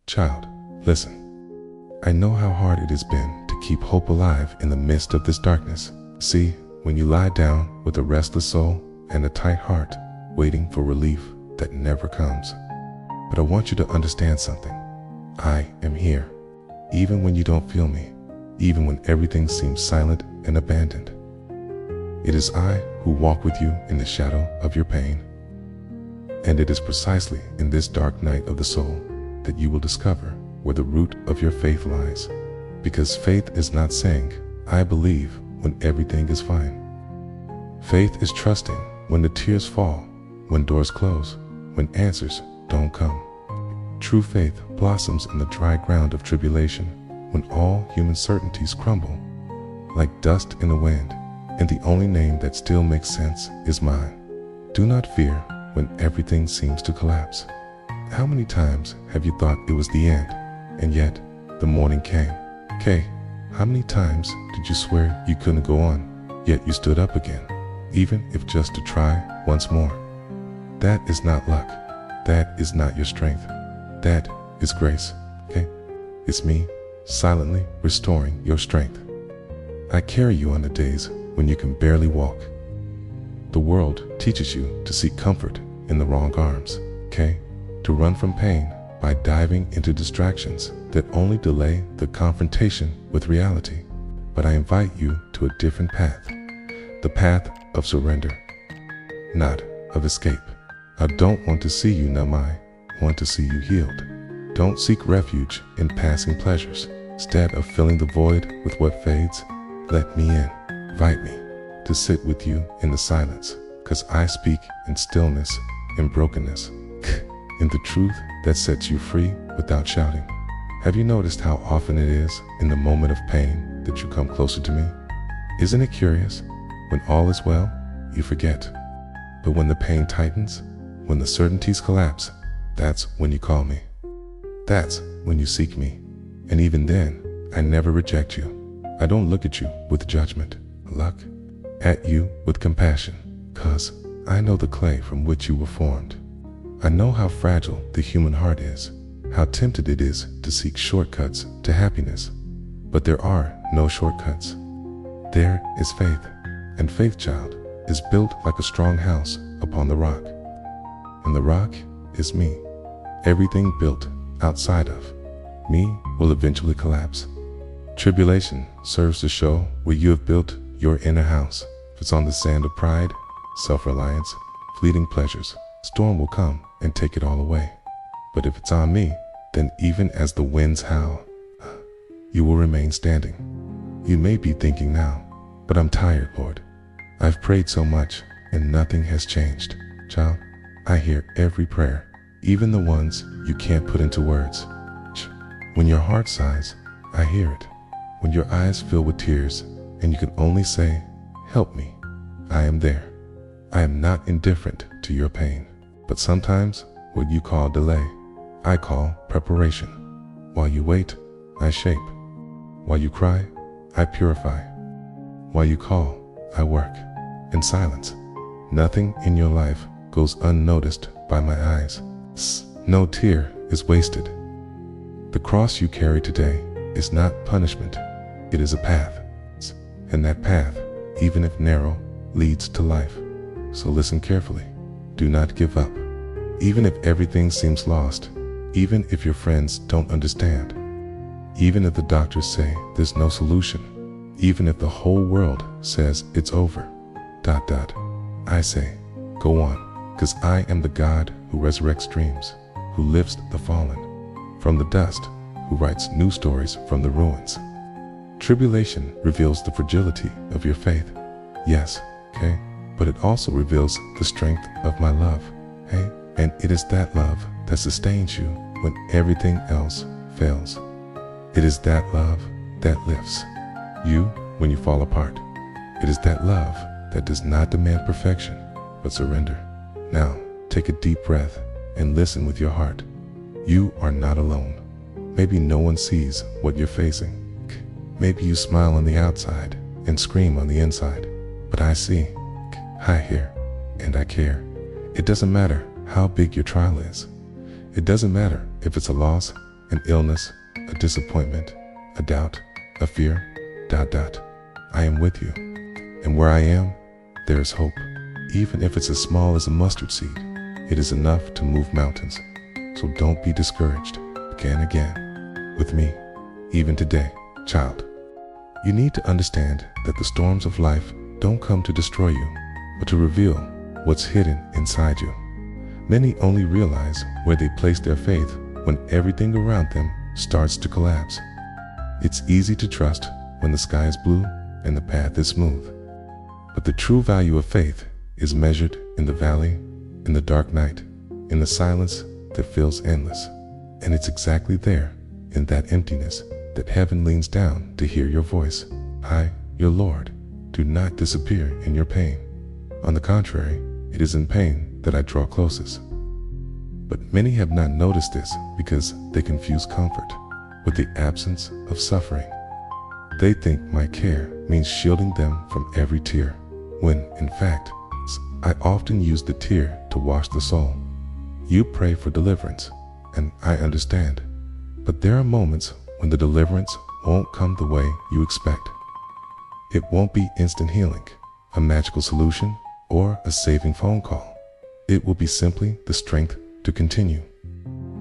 Child, listen. I know how hard it has been to keep hope alive in the midst of this darkness. See, when you lie down with a restless soul and a tight heart, waiting for relief that never comes. But I want you to understand something. I am here, even when you don't feel me, even when everything seems silent and abandoned. It is I who walk with you in the shadow of your pain. And it is precisely in this dark night of the soul that you will discover where the root of your faith lies. Because faith is not saying, I believe, when everything is fine. Faith is trusting when the tears fall, when doors close, when answers don't come. True faith blossoms in the dry ground of tribulation, when all human certainties crumble like dust in the wind, and the only name that still makes sense is mine. Do not fear when everything seems to collapse. How many times have you thought it was the end, and yet the morning came? Okay, how many times did you swear you couldn't go on, yet you stood up again, even if just to try once more? That is not luck. That is not your strength. That is grace, okay? It's me silently restoring your strength. I carry you on the days when you can barely walk. The world teaches you to seek comfort in the wrong arms, okay? To run from pain by diving into distractions that only delay the confrontation with reality. But I invite you to a different path, the path of surrender, not of escape. I don't want to see you numb. I want to see you healed. Don't seek refuge in passing pleasures. Instead of filling the void with what fades, let me in. Invite me to sit with you in the silence, because I speak in stillness, in brokenness, in the truth that sets you free without shouting. Have you noticed how often it is in the moment of pain that you come closer to me? Isn't it curious? When all is well, you forget. But when the pain tightens, when the certainties collapse, that's when you call me. That's when you seek me. And even then, I never reject you. I don't look at you with judgment. I look at you with compassion, 'cause I know the clay from which you were formed. I know how fragile the human heart is, how tempted it is to seek shortcuts to happiness. But there are no shortcuts. There is faith, and faith, child, is built like a strong house upon the rock. And the rock is me. Everything built outside of me will eventually collapse. Tribulation serves to show where you have built your inner house. If it's on the sand of pride, self-reliance, fleeting pleasures, storm will come and take it all away. But if it's on me, then even as the winds howl, you will remain standing. You may be thinking now, but I'm tired, Lord. I've prayed so much and nothing has changed. Child, I hear every prayer, even the ones you can't put into words. When your heart sighs, I hear it. When your eyes fill with tears and you can only say, help me, I am there. I am not indifferent to your pain, but sometimes what you call delay, I call preparation. While you wait, I shape. While you cry, I purify. While you call, I work. In silence, nothing in your life goes unnoticed by my eyes. No tear is wasted. The cross you carry today is not punishment, it is a path. And that path, even if narrow, leads to life. So listen carefully. Do not give up. Even if everything seems lost, even if your friends don't understand, even if the doctors say there's no solution, even if the whole world says it's over, I say, go on, because I am the God who resurrects dreams, who lifts the fallen from the dust, who writes new stories from the ruins. Tribulation reveals the fragility of your faith, yes, okay, but it also reveals the strength of my love, hey, and it is that love that sustains you when everything else fails. It is that love that lifts you when you fall apart. It is that love that does not demand perfection, but surrender. Now, take a deep breath and listen with your heart. You are not alone. Maybe no one sees what you're facing. Maybe you smile on the outside and scream on the inside, but I see, I hear, and I care. It doesn't matter how big your trial is. It doesn't matter if it's a loss, an illness, a disappointment, a doubt, a fear, ... I am with you. And where I am, there is hope. Even if it's as small as a mustard seed, it is enough to move mountains. So don't be discouraged. Begin again with me, even today, child. You need to understand that the storms of life don't come to destroy you, but to reveal what's hidden inside you. Many only realize where they place their faith when everything around them starts to collapse. It's easy to trust when the sky is blue and the path is smooth. But the true value of faith is measured in the valley, in the dark night, in the silence that feels endless. And it's exactly there, in that emptiness, that heaven leans down to hear your voice. I, your Lord, do not disappear in your pain. On the contrary, it is in pain that I draw closest. But many have not noticed this because they confuse comfort with the absence of suffering. They think my care means shielding them from every tear, when, in fact, I often use the tear to wash the soul. You pray for deliverance, and I understand. But there are moments when the deliverance won't come the way you expect. It won't be instant healing, a magical solution, or a saving phone call. It will be simply the strength to continue.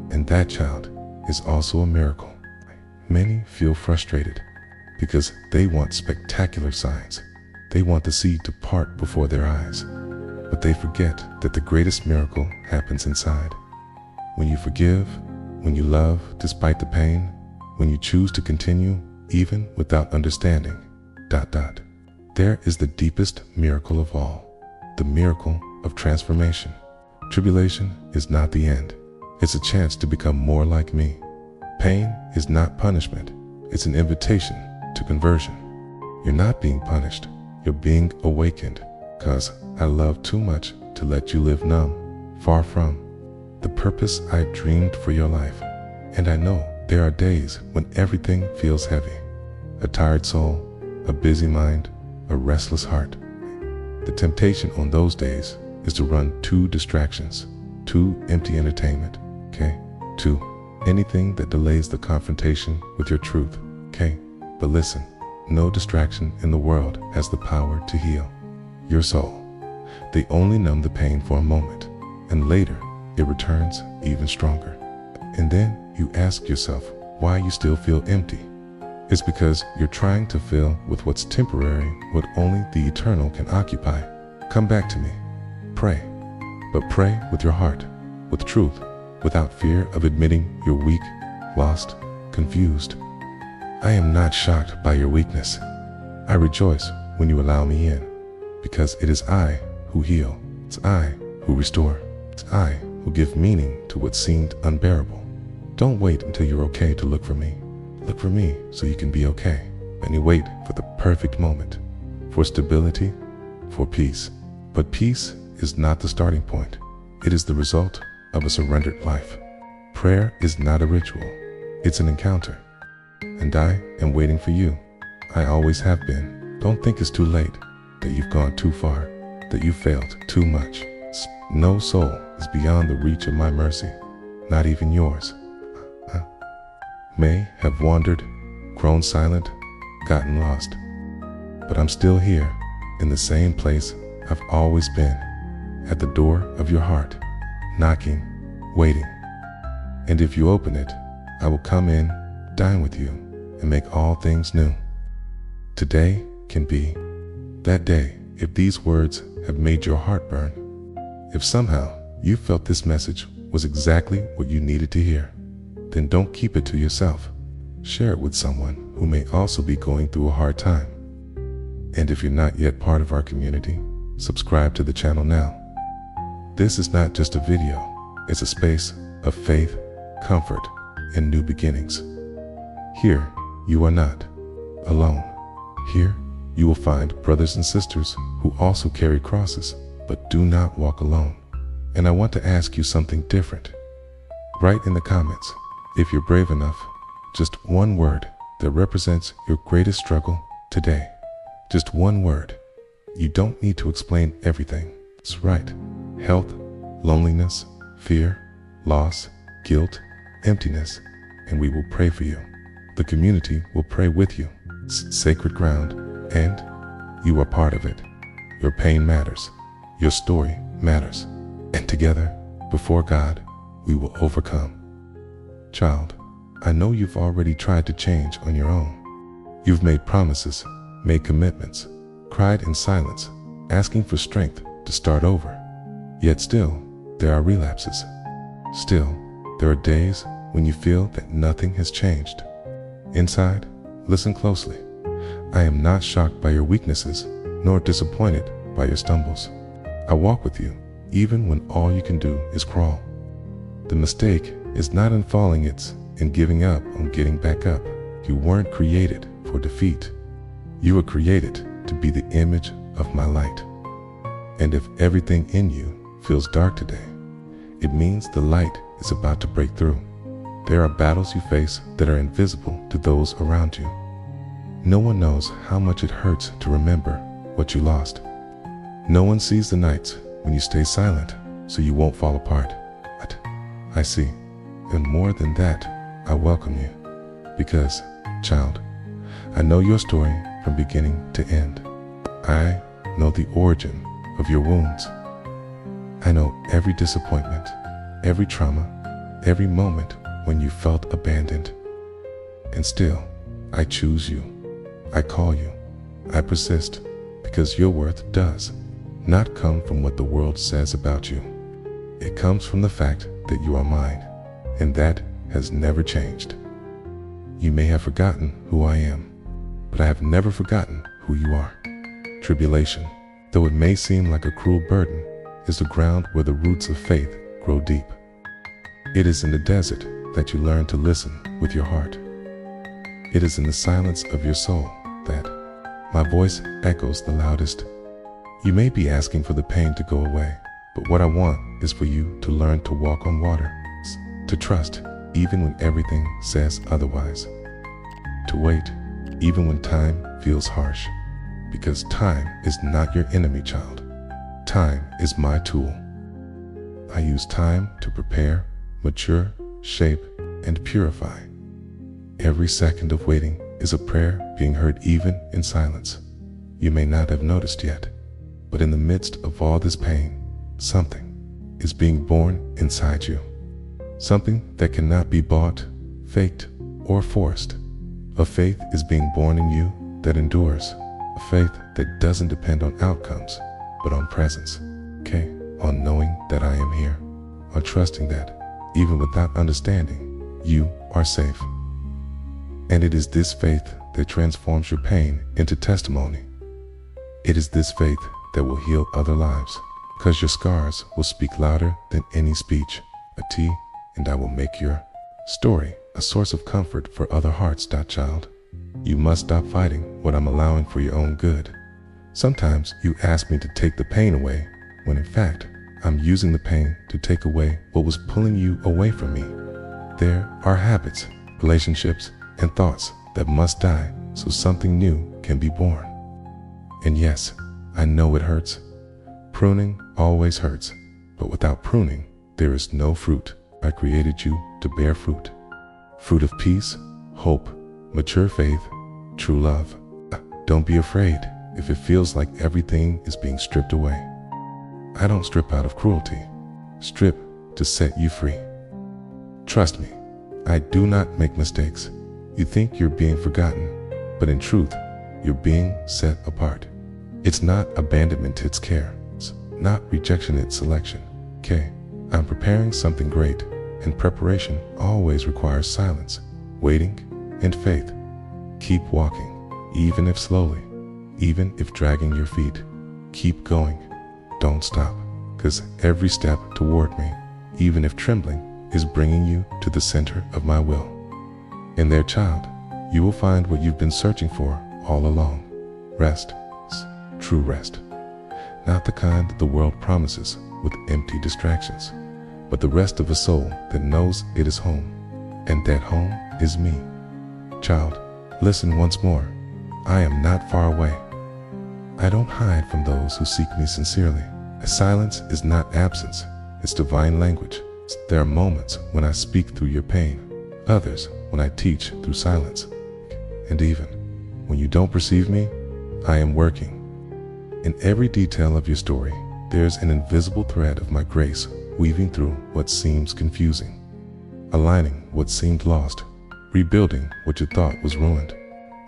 And that, child, is also a miracle. Many feel frustrated because they want spectacular signs. They want the sea to part before their eyes. But they forget that the greatest miracle happens inside. When you forgive, when you love despite the pain, when you choose to continue even without understanding, ... There is the deepest miracle of all, the miracle of transformation. Tribulation is not the end. It's a chance to become more like me. Pain is not punishment. It's an invitation to conversion. You're not being punished. You're being awakened, because I love too much to let you live numb, far from the purpose I dreamed for your life. And I know there are days when everything feels heavy. A tired soul, a busy mind, a restless heart. The temptation on those days is to run to distractions, to empty entertainment, to anything that delays the confrontation with your truth, But listen, no distraction in the world has the power to heal your soul. They only numb the pain for a moment, and later it returns even stronger. And then you ask yourself why you still feel empty. It's because you're trying to fill with what's temporary what only the eternal can occupy. Come back to me. Pray. But pray with your heart, with truth, without fear of admitting you're weak, lost, confused. I am not shocked by your weakness. I rejoice when you allow me in, because it is I who heal. It's I who restore. It's I who give meaning to what seemed unbearable. Don't wait until you're okay to look for me. Look for me so you can be okay. And you wait for the perfect moment, for stability, for peace. But peace is not the starting point. It is the result of a surrendered life. Prayer is not a ritual. It's an encounter. And I am waiting for you. I always have been. Don't think it's too late, that you've gone too far, that you failed too much. No soul is beyond the reach of my mercy, not even yours. May have wandered, grown silent, gotten lost. But I'm still here, in the same place I've always been, at the door of your heart, knocking, waiting. And if you open it, I will come in, dine with you, and make all things new. Today can be that day if these words have made your heart burn. If somehow you felt this message was exactly what you needed to hear, then don't keep it to yourself. Share it with someone who may also be going through a hard time. And if you're not yet part of our community, subscribe to the channel now. This is not just a video, it's a space of faith, comfort, and new beginnings. Here, you are not alone. Here, you will find brothers and sisters who also carry crosses, but do not walk alone. And I want to ask you something different. Write in the comments, if you're brave enough, just one word that represents your greatest struggle today. Just one word. You don't need to explain everything. It's right. Health, loneliness, fear, loss, guilt, emptiness. and we will pray for you. The community will pray with you. Sacred ground, and you are part of it. Your pain matters. Your story matters. And together, before God, we will overcome. Child, I know you've already tried to change on your own. You've made promises, made commitments, cried in silence, asking for strength to start over. Yet still, there are relapses. Still, there are days when you feel that nothing has changed. Inside, listen closely. I am not shocked by your weaknesses, nor disappointed by your stumbles. I walk with you, even when all you can do is crawl. The mistake is not in falling, it's in giving up on getting back up. You weren't created for defeat. You were created to be the image of my light. And if everything in you feels dark today, it means the light is about to break through. There are battles you face that are invisible to those around you. No one knows how much it hurts to remember what you lost. No one sees the nights when you stay silent so you won't fall apart. But I see, and more than that, I welcome you. Because, child, I know your story from beginning to end. I know the origin of your wounds. I know every disappointment, every trauma, every moment when you felt abandoned. And still, I choose you. I call you. I persist because your worth does not come from what the world says about you. It comes from the fact that you are mine, and that has never changed. You may have forgotten who I am, but I have never forgotten who you are. Tribulation, though it may seem like a cruel burden, is the ground where the roots of faith grow deep. It is in the desert that you learn to listen with your heart. It is in the silence of your soul that my voice echoes the loudest. You may be asking for the pain to go away, but what I want is for you to learn to walk on water, to trust even when everything says otherwise, to wait even when time feels harsh, because time is not your enemy, child. Time is my tool. I use time to prepare, mature, shape, and purify. Every second of waiting is a prayer being heard even in silence. You may not have noticed yet, but in the midst of all this pain, something is being born inside you. Something that cannot be bought, faked, or forced. A faith is being born in you that endures. A faith that doesn't depend on outcomes, but on presence. Okay? On knowing that I am here. On trusting that, even without understanding, you are safe. And it is this faith that transforms your pain into testimony. It is this faith that will heal other lives, because your scars will speak louder than any speech. A T, and I will make your story a source of comfort for other hearts. Child, you must stop fighting what I'm allowing for your own good. Sometimes you ask me to take the pain away, when in fact, I'm using the pain to take away what was pulling you away from me. There are habits, relationships, and thoughts that must die so something new can be born. And yes, I know it hurts. Pruning always hurts, but without pruning, there is no fruit. I created you to bear fruit. Fruit of peace, hope, mature faith, true love. Don't be afraid if it feels like everything is being stripped away. I don't strip out of cruelty. Strip to set you free. Trust me, I do not make mistakes. You think you're being forgotten, but in truth, you're being set apart. It's not abandonment, it's care. It's not rejection, it's selection. Okay, I'm preparing something great, and preparation always requires silence, waiting, and faith. Keep walking, even if slowly, even if dragging your feet. Keep going. Don't stop, because every step toward me, even if trembling, is bringing you to the center of my will. In there, child, you will find what you've been searching for all along. Rest, true rest. Not the kind that the world promises with empty distractions, but the rest of a soul that knows it is home, and that home is me. Child, listen once more. I am not far away. I don't hide from those who seek me sincerely. Silence is not absence, it's divine language. There are moments when I speak through your pain, others when I teach through silence. And even when you don't perceive me, I am working. In every detail of your story, there's an invisible thread of my grace weaving through what seems confusing, aligning what seemed lost, rebuilding what you thought was ruined.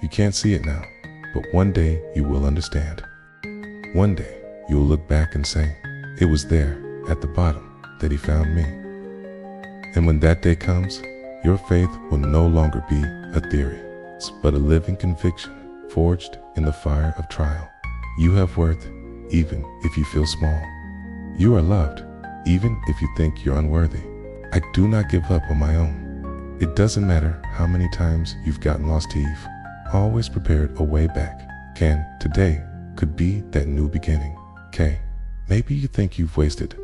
You can't see it now, but one day you will understand. One day you will look back and say, it was there at the bottom that he found me. And when that day comes, your faith will no longer be a theory, but a living conviction forged in the fire of trial. You have worth, even if you feel small. You are loved, even if you think you're unworthy. I do not give up on my own. It doesn't matter how many times you've gotten lost, Eve. Always prepared a way back. Today could be that new beginning. Maybe you think you've wasted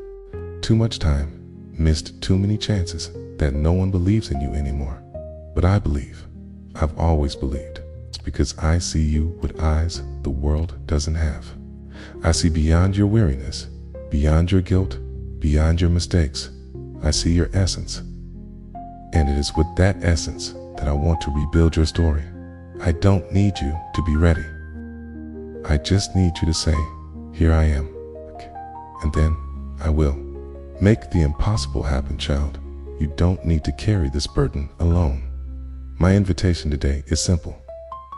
too much time, missed too many chances, that no one believes in you anymore. But I believe. I've always believed. It's because I see you with eyes the world doesn't have. I see beyond your weariness, beyond your guilt, beyond your mistakes. I see your essence. And it is with that essence that I want to rebuild your story. I don't need you to be ready. I just need you to say, here I am. And then I will. Make the impossible happen, child. You don't need to carry this burden alone. My invitation today is simple.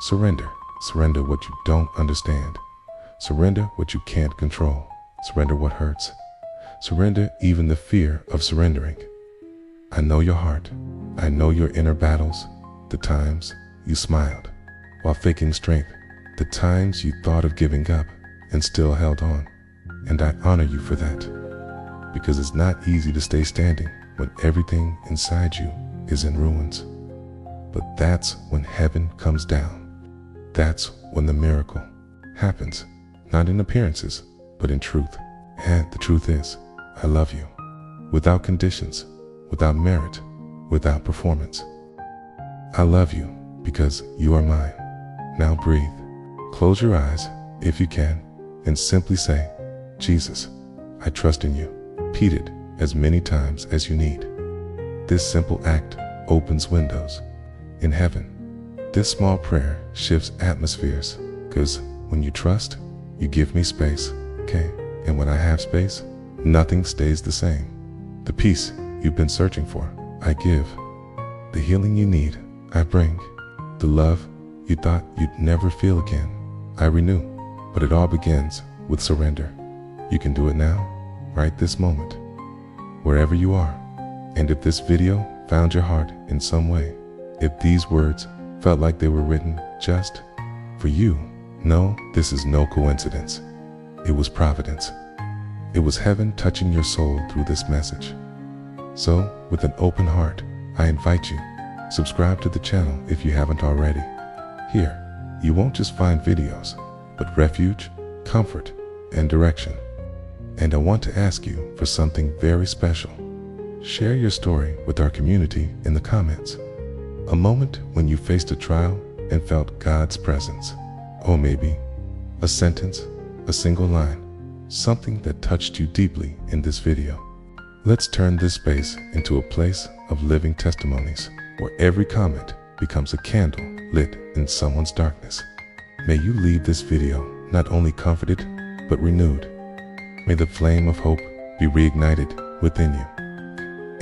Surrender. Surrender what you don't understand. Surrender what you can't control. Surrender what hurts. Surrender even the fear of surrendering. I know your heart. I know your inner battles. The times you smiled while faking strength. The times you thought of giving up and still held on. And I honor you for that. Because it's not easy to stay standing when everything inside you is in ruins. But that's when heaven comes down. That's when the miracle happens, not in appearances, but in truth. And the truth is, I love you, without conditions, without merit, without performance. I love you because you are mine. Now breathe, close your eyes if you can, and simply say, Jesus, I trust in you. Repeat it as many times as you need. This simple act opens windows in heaven. This small prayer shifts atmospheres, because when you trust, you give me space, and when I have space, nothing stays the same. The peace you've been searching for, I give. The healing you need, I bring. The love you thought you'd never feel again, I renew. But it all begins with surrender. You can do it now, right this moment, wherever you are. And if this video found your heart in some way, if these words felt like they were written just for you, no, this is no coincidence. It was providence. It was heaven touching your soul through this message. So, with an open heart, I invite you, subscribe to the channel if you haven't already. Here, you won't just find videos, but refuge, comfort, and direction. And I want to ask you for something very special. Share your story with our community in the comments. A moment when you faced a trial and felt God's presence. Or maybe a sentence, a single line, something that touched you deeply in this video. Let's turn this space into a place of living testimonies, where every comment becomes a candle lit in someone's darkness. May you leave this video not only comforted, but renewed. May the flame of hope be reignited within you.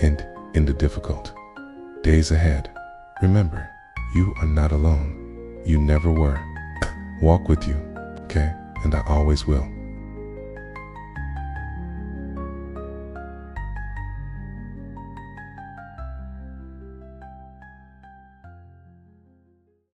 And in the difficult days ahead, remember, you are not alone. You never were. Walk with you, and I always will.